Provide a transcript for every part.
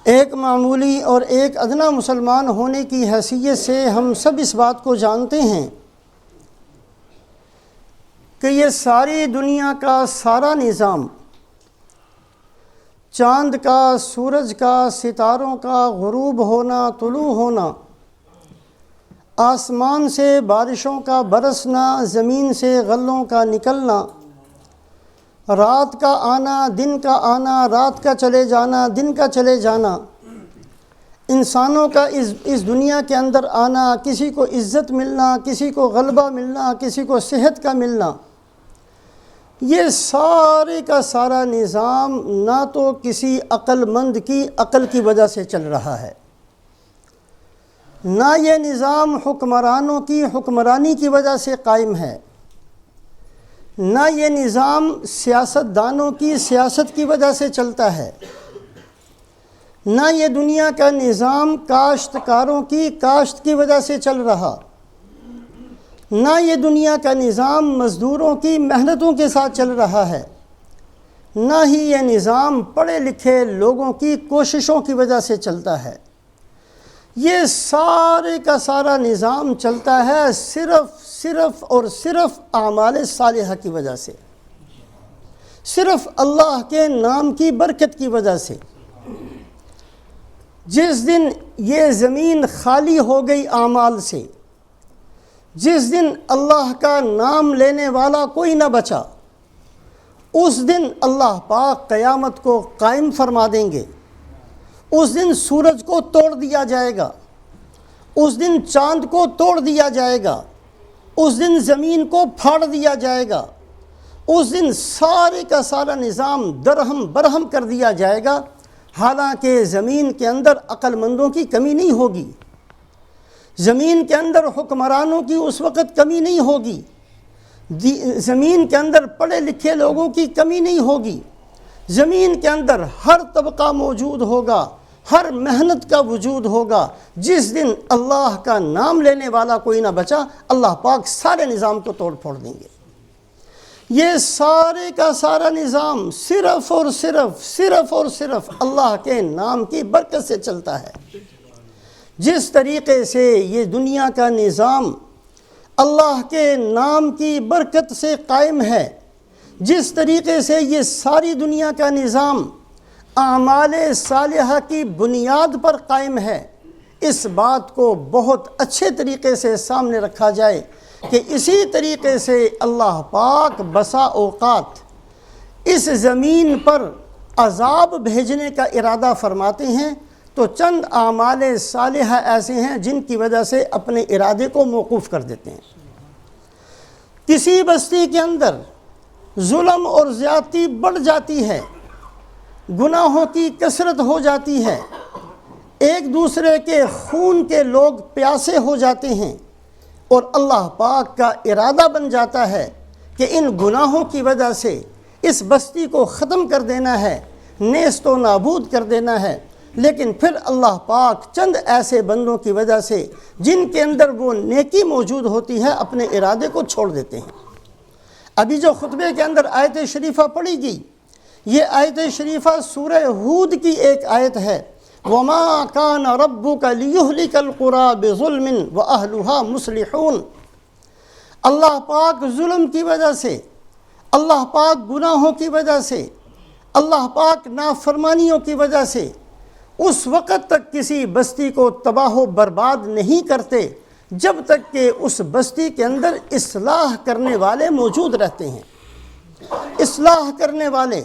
ایک معمولی اور ایک ادنا مسلمان ہونے کی حیثیت سے ہم سب اس بات کو جانتے ہیں کہ یہ ساری دنیا کا سارا نظام، چاند کا، سورج کا، ستاروں کا غروب ہونا، طلوع ہونا، آسمان سے بارشوں کا برسنا، زمین سے غلوں کا نکلنا، رات کا آنا، دن کا آنا، رات کا چلے جانا، دن کا چلے جانا، انسانوں کا اس دنیا کے اندر آنا، کسی کو عزت ملنا، کسی کو غلبہ ملنا، کسی کو صحت کا ملنا، یہ سارے کا سارا نظام نہ تو کسی عقل مند کی عقل کی وجہ سے چل رہا ہے، نہ یہ نظام حکمرانوں کی حکمرانی کی وجہ سے قائم ہے، نہ یہ نظام سیاستدانوں کی سیاست کی وجہ سے چلتا ہے، نہ یہ دنیا کا نظام کاشتکاروں کی کاشت کی وجہ سے چل رہا، نہ یہ دنیا کا نظام مزدوروں کی محنتوں کے ساتھ چل رہا ہے، نہ ہی یہ نظام پڑھے لکھے لوگوں کی کوششوں کی وجہ سے چلتا ہے۔ یہ سارے کا سارا نظام چلتا ہے صرف اور صرف اعمال صالحہ کی وجہ سے، صرف اللہ کے نام کی برکت کی وجہ سے۔ جس دن یہ زمین خالی ہو گئی اعمال سے، جس دن اللہ کا نام لینے والا کوئی نہ بچا، اس دن اللہ پاک قیامت کو قائم فرما دیں گے۔ اس دن سورج کو توڑ دیا جائے گا، اس دن چاند کو توڑ دیا جائے گا، اس دن زمین کو پھاڑ دیا جائے گا، اس دن سارے کا سارا نظام درہم برہم کر دیا جائے گا۔ حالانکہ زمین کے اندر عقل مندوں کی کمی نہیں ہوگی، زمین کے اندر حکمرانوں کی اس وقت کمی نہیں ہوگی، زمین کے اندر پڑھے لکھے لوگوں کی کمی نہیں ہوگی، زمین کے اندر ہر طبقہ موجود ہوگا، ہر محنت کا وجود ہوگا۔ جس دن اللہ کا نام لینے والا کوئی نہ بچا، اللہ پاک سارے نظام کو توڑ پھوڑ دیں گے۔ یہ سارے کا سارا نظام صرف اور صرف اللہ کے نام کی برکت سے چلتا ہے۔ جس طریقے سے یہ دنیا کا نظام اللہ کے نام کی برکت سے قائم ہے، جس طریقے سے یہ ساری دنیا کا نظام اعمال صالحہ کی بنیاد پر قائم ہے، اس بات کو بہت اچھے طریقے سے سامنے رکھا جائے کہ اسی طریقے سے اللہ پاک بسا اوقات اس زمین پر عذاب بھیجنے کا ارادہ فرماتے ہیں تو چند اعمال صالحہ ایسے ہیں جن کی وجہ سے اپنے ارادے کو موقوف کر دیتے ہیں۔ کسی بستی کے اندر ظلم اور زیادتی بڑھ جاتی ہے، گناہوں کی کثرت ہو جاتی ہے، ایک دوسرے کے خون کے لوگ پیاسے ہو جاتے ہیں، اور اللہ پاک کا ارادہ بن جاتا ہے کہ ان گناہوں کی وجہ سے اس بستی کو ختم کر دینا ہے، نیست و نابود کر دینا ہے۔ لیکن پھر اللہ پاک چند ایسے بندوں کی وجہ سے جن کے اندر وہ نیکی موجود ہوتی ہے اپنے ارادے کو چھوڑ دیتے ہیں۔ ابھی جو خطبے کے اندر آیت شریفہ پڑھی گئی، یہ آیت شریفہ سورہ ہود کی ایک آیت ہے۔ وَمَا كَانَ رَبُّكَ لِيُهْلِكَ الْقُرَىٰ بِظُلْمٍ وَأَهْلُهَا مُصْلِحُونَ۔ اللہ پاک ظلم کی وجہ سے، اللہ پاک گناہوں کی وجہ سے، اللہ پاک نافرمانیوں کی وجہ سے اس وقت تک کسی بستی کو تباہ و برباد نہیں کرتے جب تک کہ اس بستی کے اندر اصلاح کرنے والے موجود رہتے ہیں۔ اصلاح کرنے والے،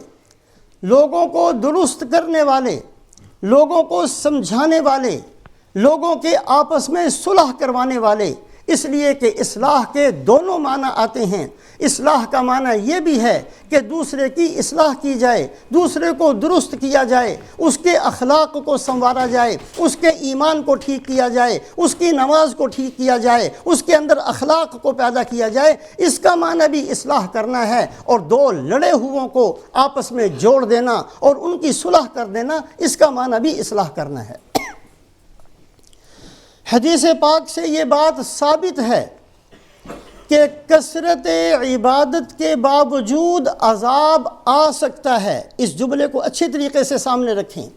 لوگوں کو درست کرنے والے، لوگوں کو سمجھانے والے، لوگوں کے آپس میں صلح کروانے والے، اس لیے کہ اصلاح کے دونوں معنی آتے ہیں۔ اصلاح کا معنی یہ بھی ہے کہ دوسرے کی اصلاح کی جائے، دوسرے کو درست کیا جائے، اس کے اخلاق کو سنوارا جائے، اس کے ایمان کو ٹھیک کیا جائے، اس کی نماز کو ٹھیک کیا جائے، اس کے اندر اخلاق کو پیدا کیا جائے۔ اس کا معنی بھی اصلاح کرنا ہے، اور دو لڑے ہوئوں کو آپس میں جوڑ دینا اور ان کی صلح کر دینا، اس کا معنی بھی اصلاح کرنا ہے۔ حدیث پاک سے یہ بات ثابت ہے کہ کثرت عبادت کے باوجود عذاب آ سکتا ہے۔ اس جملے کو اچھے طریقے سے سامنے رکھیں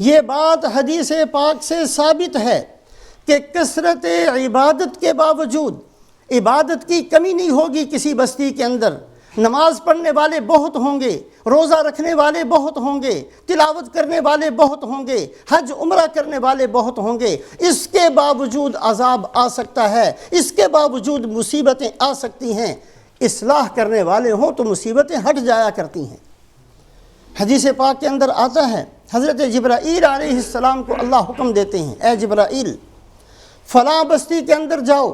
یہ بات حدیث پاک سے ثابت ہے کہ کثرت عبادت کے باوجود عبادت کی کمی نہیں ہوگی کسی بستی کے اندر۔ نماز پڑھنے والے بہت ہوں گے، روزہ رکھنے والے بہت ہوں گے، تلاوت کرنے والے بہت ہوں گے، حج عمرہ کرنے والے بہت ہوں گے، اس کے باوجود عذاب آ سکتا ہے، اس کے باوجود مصیبتیں آ سکتی ہیں۔ اصلاح کرنے والے ہوں تو مصیبتیں ہٹ جایا کرتی ہیں۔ حدیث پاک کے اندر آتا ہے حضرت جبرائیل علیہ السلام کو اللہ حکم دیتے ہیں، اے جبرائیل فلاں بستی کے اندر جاؤ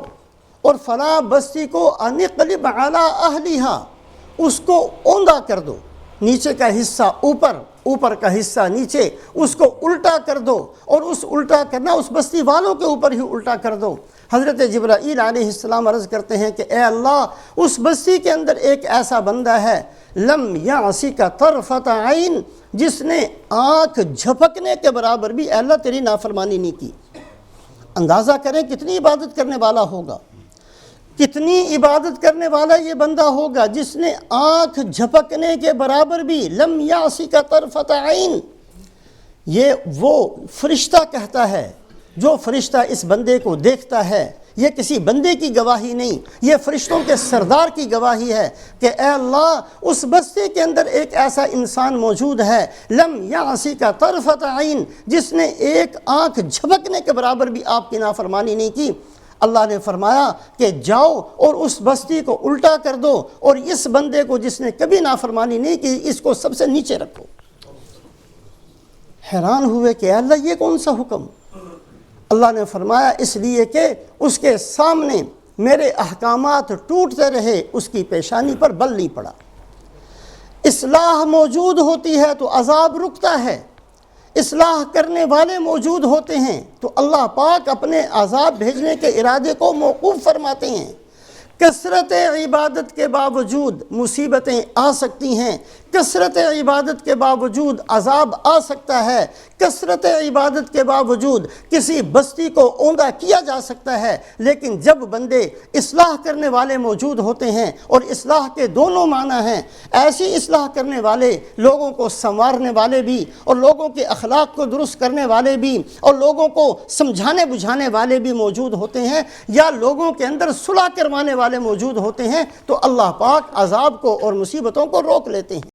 اور فلاں بستی کو انقلب علی اہلیہا، اس کو اوندا کر دو، نیچے کا حصہ اوپر، اوپر کا حصہ نیچے، اس کو الٹا کر دو، اور اس الٹا کرنا اس بستی والوں کے اوپر ہی الٹا کر دو۔ حضرت جبرائیل علیہ السلام عرض کرتے ہیں کہ اے اللہ، اس بستی کے اندر ایک ایسا بندہ ہے لم یعصک طرفۃ عین، جس نے آنکھ جھپکنے کے برابر بھی اے اللہ تیری نافرمانی نہیں کی۔ اندازہ کریں کتنی عبادت کرنے والا ہوگا، کتنی عبادت کرنے والا یہ بندہ ہوگا جس نے آنکھ جھپکنے کے برابر بھی لم یعصک طرفۃ عین۔ یہ وہ فرشتہ کہتا ہے، جو فرشتہ اس بندے کو دیکھتا ہے، یہ کسی بندے کی گواہی نہیں، یہ فرشتوں کے سردار کی گواہی ہے کہ اے اللہ، اس بستی کے اندر ایک ایسا انسان موجود ہے لم یعصک طرفۃ عین، جس نے ایک آنکھ جھپکنے کے برابر بھی آپ کی نافرمانی نہیں کی۔ اللہ نے فرمایا کہ جاؤ اور اس بستی کو الٹا کر دو، اور اس بندے کو جس نے کبھی نافرمانی نہیں کی، اس کو سب سے نیچے رکھو۔ حیران ہوئے کہ اللہ یہ کون سا حکم؟ اللہ نے فرمایا اس لیے کہ اس کے سامنے میرے احکامات ٹوٹتے رہے، اس کی پیشانی پر بل نہیں پڑا۔ اصلاح موجود ہوتی ہے تو عذاب رکتا ہے، اصلاح کرنے والے موجود ہوتے ہیں تو اللہ پاک اپنے عذاب بھیجنے کے ارادے کو موقوف فرماتے ہیں۔ کثرت عبادت کے باوجود مصیبتیں آ سکتی ہیں، کثرت عبادت کے باوجود عذاب آ سکتا ہے، کثرت عبادت کے باوجود کسی بستی کو اوندا کیا جا سکتا ہے، لیکن جب بندے اصلاح کرنے والے موجود ہوتے ہیں، اور اصلاح کے دونوں معنی ہیں، ایسی اصلاح کرنے والے، لوگوں کو سنوارنے والے بھی، اور لوگوں کے اخلاق کو درست کرنے والے بھی، اور لوگوں کو سمجھانے بجھانے والے بھی موجود ہوتے ہیں، یا لوگوں کے اندر صلح کروانے والے موجود ہوتے ہیں، تو اللہ پاک عذاب کو اور مصیبتوں کو روک لیتے ہیں۔